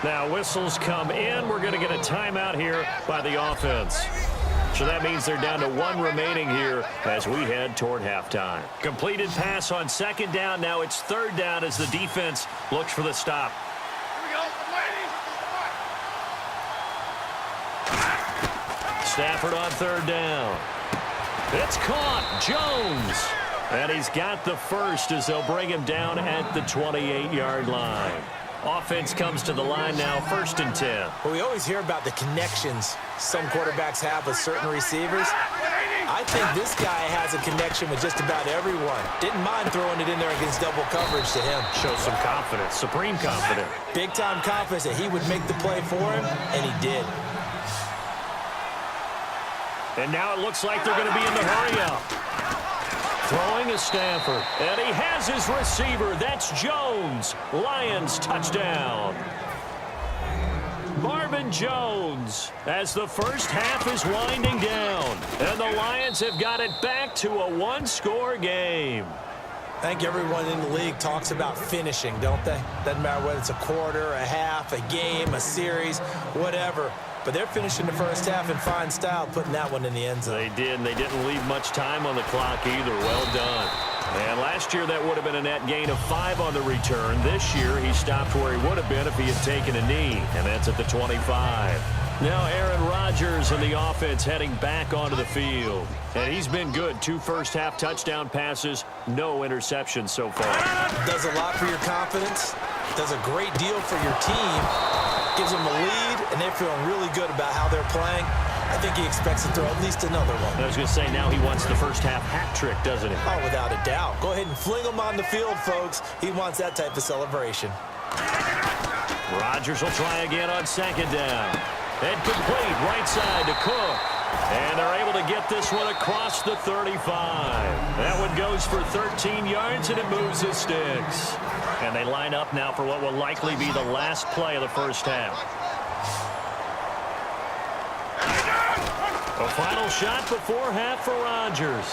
Now whistles come in. We're going to get a timeout here by the offense. So that means they're down to 1 remaining here as we head toward halftime. Completed pass on 2nd down. Now it's 3rd down as the defense looks for the stop. Stafford on 3rd down. It's caught. Jones. And he's got the first as they'll bring him down at the 28-yard line. Offense comes to the line now, 1st and 10. Well, we always hear about the connections some quarterbacks have with certain receivers. I think this guy has a connection with just about everyone. Didn't mind throwing it in there against double coverage to him. Shows some confidence, supreme confidence. Big-time confidence that he would make the play for him, and he did. And now it looks like they're going to be in the hurry-up. Throwing is Stafford. And he has his receiver. That's Jones. Lions touchdown. Marvin Jones as the first half is winding down. And the Lions have got it back to a 1-score game. I think everyone in the league talks about finishing, don't they? Doesn't matter whether it's a quarter, a half, a game, a series, whatever. But they're finishing the first half in fine style, putting that one in the end zone. They did, and they didn't leave much time on the clock either. Well done. And last year, that would have been a net gain of 5 on the return. This year, he stopped where he would have been if he had taken a knee, and that's at the 25. Now Aaron Rodgers and the offense heading back onto the field. And he's been good. 2 first-half touchdown passes, no interceptions so far. Does a lot for your confidence. Does a great deal for your team. Gives them a lead, and they're feeling really good about how they're playing. I think he expects to throw at least another one. I was going to say, now he wants the first-half hat trick, doesn't he? Oh, without a doubt. Go ahead and fling him on the field, folks. He wants that type of celebration. Rodgers will try again on 2nd down. And complete right side to Cook. And they're able to get this one across the 35. That one goes for 13 yards, and it moves his sticks. And they line up now for what will likely be the last play of the first half. A final shot before half for Rodgers.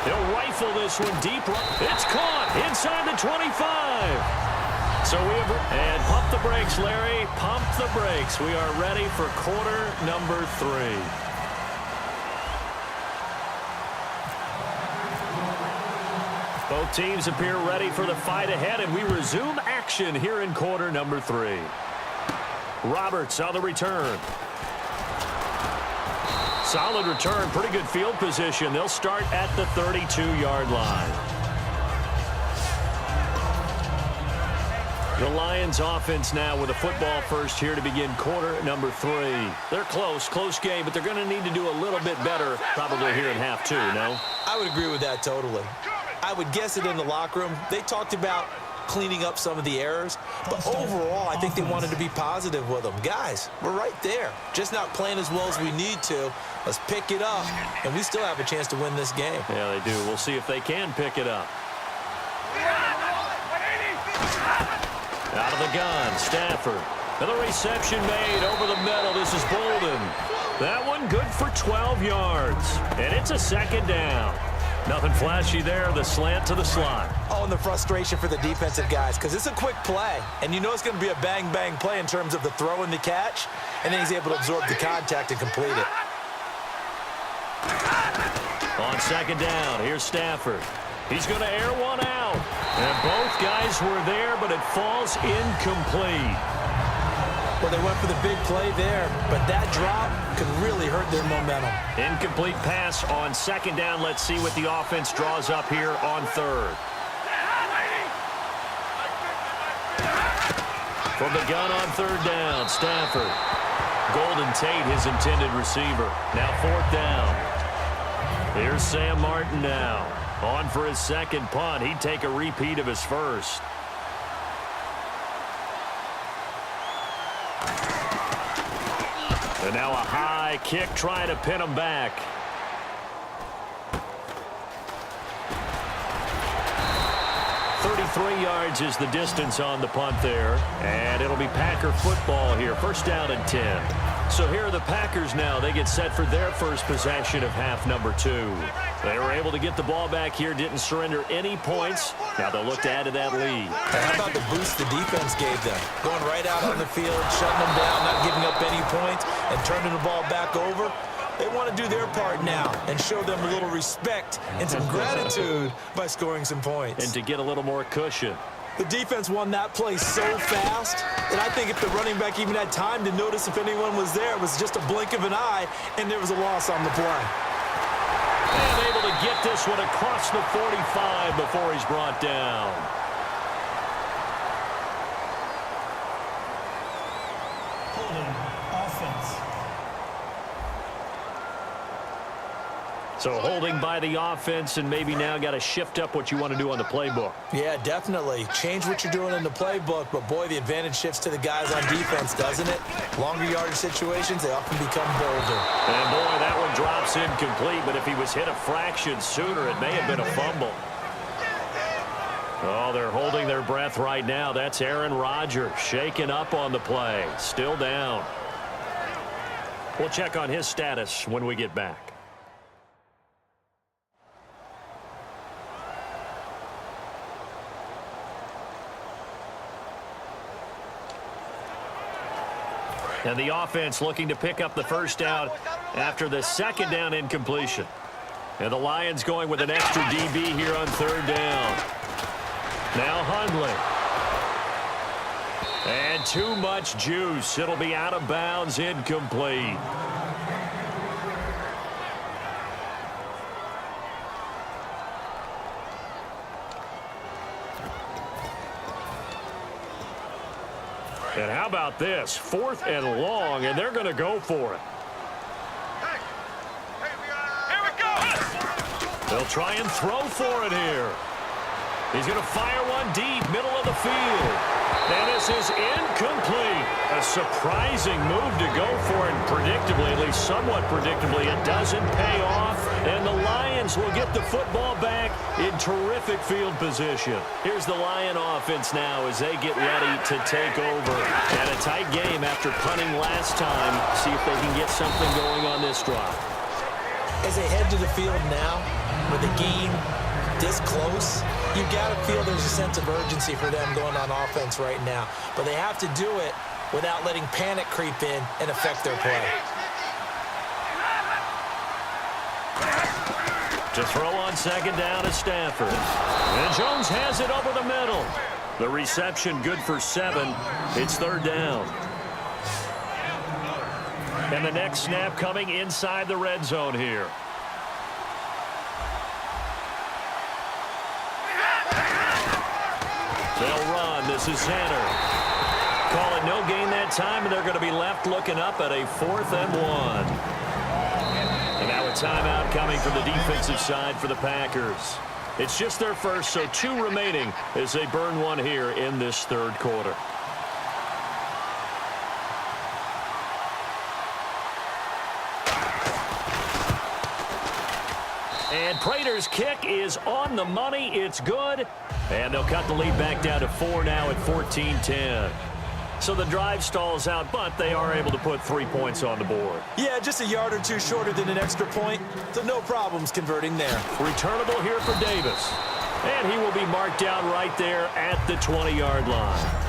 He'll rifle this one deep. It's caught inside the 25. So we have, and pump the brakes, Larry. Pump the brakes. We are ready for quarter number 3. Both teams appear ready for the fight ahead, and we resume action here in quarter number 3. Roberts on the return. Solid return, pretty good field position. They'll start at the 32-yard line. The Lions offense now with a football first here to begin quarter number 3. They're close game, but they're going to need to do a little bit better probably here in half 2, no? I would agree with that totally. I would guess it in the locker room. They talked about cleaning up some of the errors, but overall, I think they wanted to be positive with them. Guys, we're right there. Just not playing as well as we need to. Let's pick it up, and we still have a chance to win this game. Yeah, they do. We'll see if they can pick it up. Out of the gun, Stafford. And the reception made over the middle. This is Bolden. That one good for 12 yards. And it's a 2nd down. Nothing flashy there. The slant to the slot. Oh, and the frustration for the defensive guys, because it's a quick play. And you know it's going to be a bang-bang play in terms of the throw and the catch. And then he's able to absorb the contact and complete it. On 2nd down, here's Stafford. He's going to air one out. And both guys were there, but it falls incomplete. Well, they went for the big play there, but that drop could really hurt their momentum. Incomplete pass on 2nd down. Let's see what the offense draws up here on 3rd. From the gun on 3rd down, Stafford. Golden Tate, his intended receiver. Now 4th down. Here's Sam Martin now. On for his 2nd punt. He'd take a repeat of his first. And now a high kick trying to pin him back. .33 yards is the distance on the punt there. And it'll be Packer football here. 1st down and 10. So here are the Packers now. They get set for their first possession of half number 2. They were able to get the ball back here, didn't surrender any points. Now they'll look to add to that lead. And how about the boost the defense gave them? Going right out on the field, shutting them down, not giving up any points, and turning the ball back over. They want to do their part now and show them a little respect and some gratitude by scoring some points. And to get a little more cushion. The defense won that play so fast that I think if the running back even had time to notice if anyone was there, it was just a blink of an eye, and there was a loss on the play. And able to get this one across the 45 before he's brought down. Holding offense. So holding by the offense, and maybe now got to shift up what you want to do on the playbook. Yeah, definitely. Change what you're doing in the playbook, but boy, the advantage shifts to the guys on defense, doesn't it? Longer yardage situations, they often become bolder. And boy, that one drops incomplete, but if he was hit a fraction sooner, it may have been a fumble. Oh, they're holding their breath right now. That's Aaron Rodgers shaking up on the play. Still down. We'll check on his status when we get back. And the offense looking to pick up the first down after the second down incompletion. And the Lions going with an extra DB here on third down. Now Hundley. And too much juice. It'll be out of bounds, incomplete. And how about this? 4th and long, and they're going to go for it. Here we go. They'll try and throw for it here. He's going to fire one deep, middle of the field. And this is incomplete. A surprising move to go for it, and predictably, at least somewhat predictably, it doesn't pay off. And the Lions will get the football back in terrific field position. Here's the Lion offense now as they get ready to take over. And a tight game after punting last time. See if they can get something going on this drive. As they head to the field now, with the game this close, you got to feel there's a sense of urgency for them going on offense right now. But they have to do it without letting panic creep in and affect their play. To throw on second down is Stafford. And Jones has it over the middle. The reception good for 7. It's third down. And the next snap coming inside the red zone here. They'll run. This is Center. Call it no gain that time, and they're going to be left looking up at a 4th and 1. And now a timeout coming from the defensive side for the Packers. It's just their first, so 2 remaining as they burn one here in this third quarter. And Prater's kick is on the money. It's good. And they'll cut the lead back down to 4 now at 14-10. So the drive stalls out, but they are able to put 3 points on the board. Yeah, just a yard or two shorter than an extra point, so no problems converting there. Returnable here for Davis. And he will be marked down right there at the 20-yard line.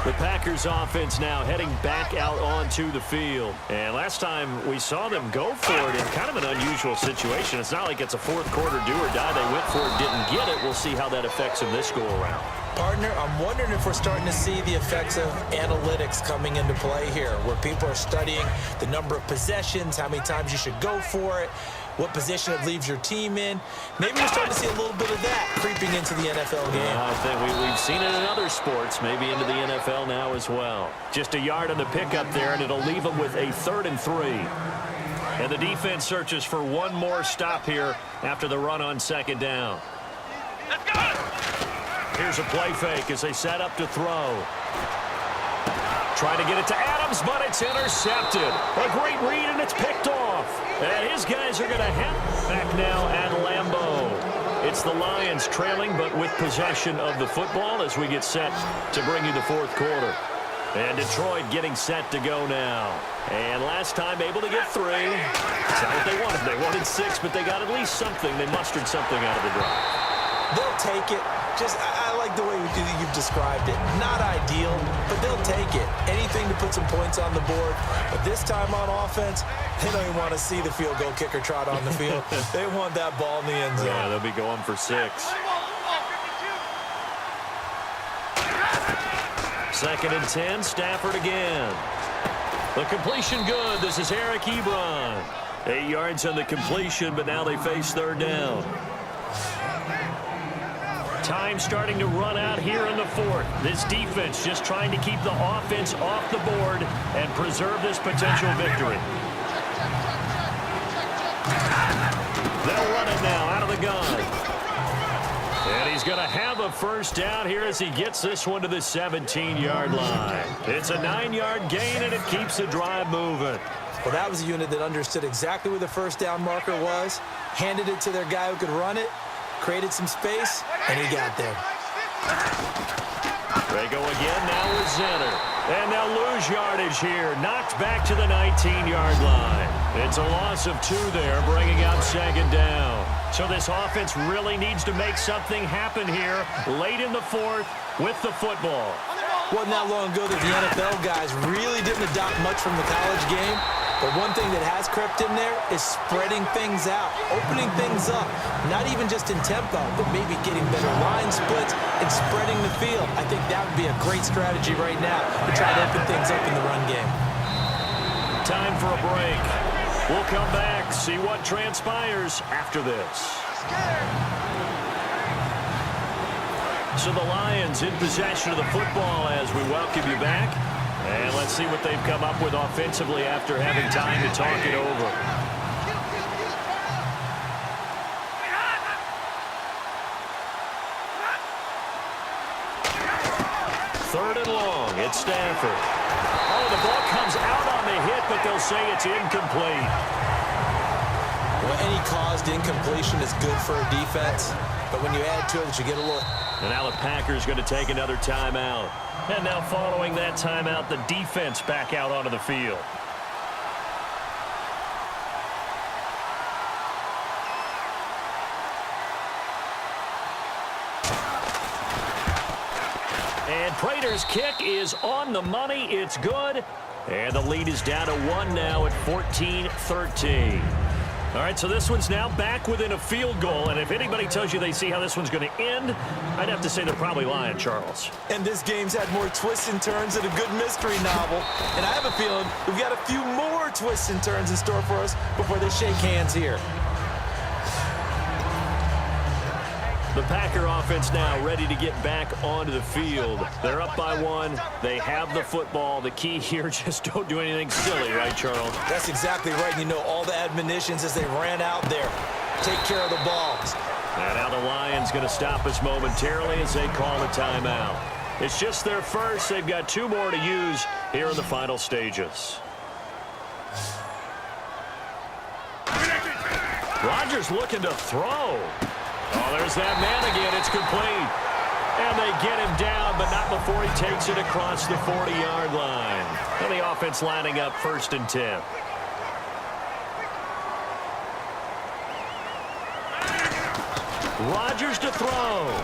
The Packers offense now heading back out onto the field. And last time we saw them go for it in kind of an unusual situation. It's not like it's a fourth quarter do or die. They went for it, didn't get it. We'll see how that affects them this go-around. Partner, I'm wondering if we're starting to see the effects of analytics coming into play here, where people are studying the number of possessions, how many times you should go for it, what position it leaves your team in. Maybe we're starting to see a little bit of that creeping into the NFL game. I think we've seen it in other sports, maybe into the NFL now as well. Just a yard on the pickup there, and it'll leave them with a 3rd and 3. And the defense searches for one more stop here after the run on second down. Let's go. Here's a play fake as they set up to throw. Trying to get it to Adams, but it's intercepted. A great read, and it's picked off. And his guys are going to have back now at Lambeau. It's the Lions trailing, but with possession of the football as we get set to bring you the fourth quarter. And Detroit getting set to go now. And last time able to get 3. That's not what they wanted. They wanted 6, but they got at least something. They mustered something out of the drive. They'll take it. I like the way you've described it. Not ideal, but they'll take it. Anything to put some points on the board. But this time on offense, they don't even want to see the field goal kicker trot on the field. They want that ball in the end zone. Yeah, they'll be going for 6. 2nd and 10, Stafford again. The completion good. This is Eric Ebron. 8 yards on the completion, but now they face 3rd down. Time starting to run out here in the 4th. This defense just trying to keep the offense off the board and preserve this potential victory. They'll run it now out of the gun. And he's going to have a 1st down here as he gets this one to the 17-yard line. It's a 9-yard gain, and it keeps the drive moving. Well, that was a unit that understood exactly where the 1st down marker was, handed it to their guy who could run it, created some space, and he got there. They go again now with Zenner. And they'll lose yardage here. Knocked back to the 19-yard line. It's a loss of 2 there, bringing up 2nd down. So this offense really needs to make something happen here late in the 4th with the football. Wasn't that long ago that the NFL guys really didn't adopt much from the college game. But one thing that has crept in there is spreading things out, opening things up, not even just in tempo, but maybe getting better line splits and spreading the field. I think that would be a great strategy right now to try to open things up in the run game. Time for a break. We'll come back, see what transpires after this. So the Lions in possession of the football as we welcome you back. And let's see what they've come up with offensively after having time to talk it over. 3rd and long. It's Stafford. Oh, the ball comes out on the hit, but they'll say it's incomplete. Well, any caused incompletion is good for a defense, but when you add to it, you get a look. And now the Packers going to take another timeout. And now following that timeout, the defense back out onto the field. And Prater's kick is on the money. It's good. And the lead is down to 1 now at 14-13. All right, so this one's now back within a field goal, and if anybody tells you they see how this one's going to end, I'd have to say they're probably lying, Charles. And this game's had more twists and turns than a good mystery novel, and I have a feeling we've got a few more twists and turns in store for us before they shake hands here. The Packer offense now ready to get back onto the field. They're up by 1. They have the football. The key here, just don't do anything silly, right, Charles? That's exactly right. You know, all the admonitions as they ran out there. Take care of the balls. And now the Lions going to stop us momentarily as they call a timeout. It's just their first. They've got 2 more to use here in the final stages. Rodgers looking to throw. Oh, there's that man again. It's complete. And they get him down, but not before he takes it across the 40-yard line. And the offense lining up 1st and 10. Rodgers to throw.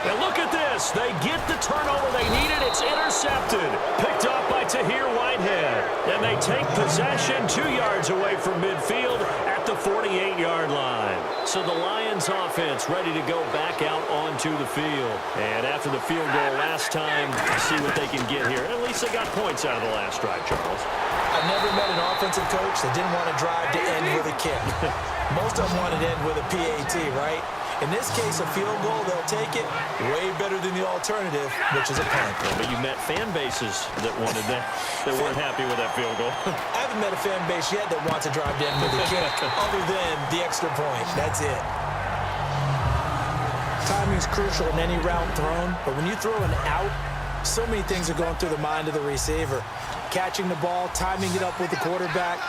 And look at this. They get the turnover they needed. It's intercepted. Picked up by Tahir Whitehead. And they take possession 2 yards away from midfield at the 48-yard line. So the Lions offense ready to go back out onto the field. And after the field goal last time, see what they can get here. At least they got points out of the last drive, Charles. I've never met an offensive coach that didn't want to drive to end with a kick. Most of them want to end with a PAT, right? In this case, a field goal, they'll take it way better than the alternative, which is a punt. But you met fan bases that wanted that, that weren't happy with that field goal. I haven't met a fan base yet that wants to drive to end with a kick other than the extra point. That's it. Timing's crucial in any route thrown, but when you throw an out, so many things are going through the mind of the receiver. Catching the ball, timing it up with the quarterback.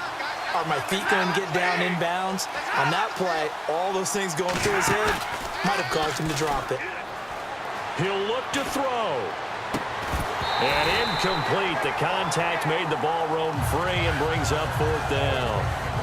Are my feet going to get down inbounds? On that play, all those things going through his head might have caused him to drop it. He'll look to throw. And incomplete. The contact made the ball roam free and brings up fourth down.